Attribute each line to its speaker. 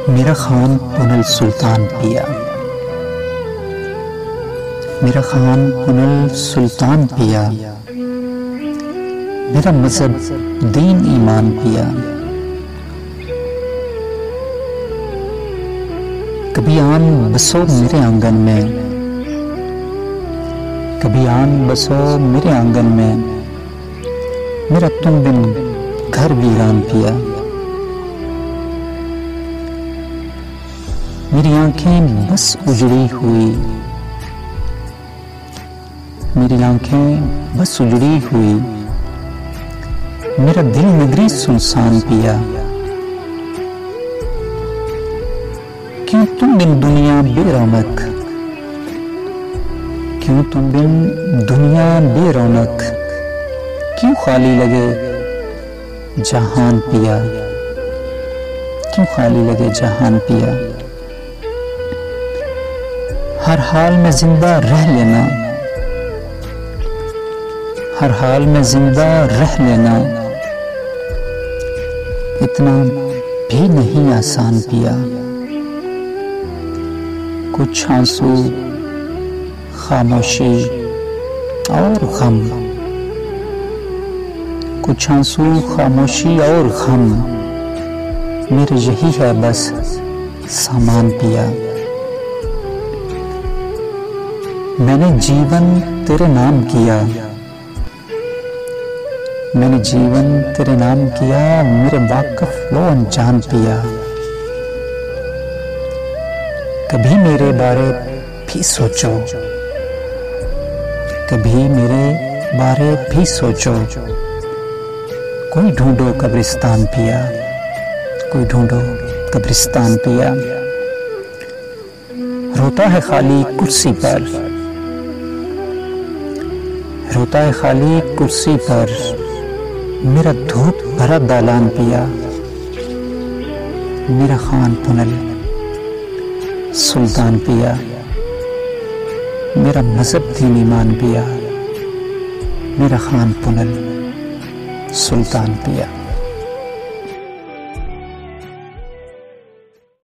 Speaker 1: मेरा खान पुनल सुल्तान पिया, मेरा खान पुनल सुल्तान पिया, मेरा मजहब दीन ईमान पिया। कभी आन बसो मेरे आंगन में, कभी आन बसो मेरे आंगन में, मेरा तुम बिन घर वीरान पिया। मेरी आंखें बस उजड़ी हुई, मेरी आंखें बस उजड़ी हुई, मेरा दिल नगरी सुनसान पिया। क्यों तुम बिन दुनिया बेरौनक, क्यों तुम बिन दुनिया बेरौनक, क्यों खाली लगे जहान पिया, क्यों खाली लगे जहान पिया। हर हाल में जिंदा रह लेना, हर हाल में जिंदा रह लेना, इतना भी नहीं आसान पिया। कुछ आंसू खामोशी और गम, कुछ आंसू खामोशी और गम, मेरे यही है बस सामान पिया। मैंने जीवन तेरे नाम किया, मैंने जीवन तेरे नाम किया, मेरे वाकिफ लो अनजान पिया। कभी मेरे बारे भी सोचो, कभी मेरे बारे भी सोचो, कोई ढूंढो कब्रिस्तान पिया, कोई ढूंढो कब्रिस्तान पिया। रोता है खाली कुर्सी पर, रोता है खाली कुर्सी पर, मेरा धूप भरा दालान पिया। मेरा खान पुनल सुल्तान पिया, मेरा मजहब दीन ईमान पिया, मेरा खान पुनल सुल्तान पिया।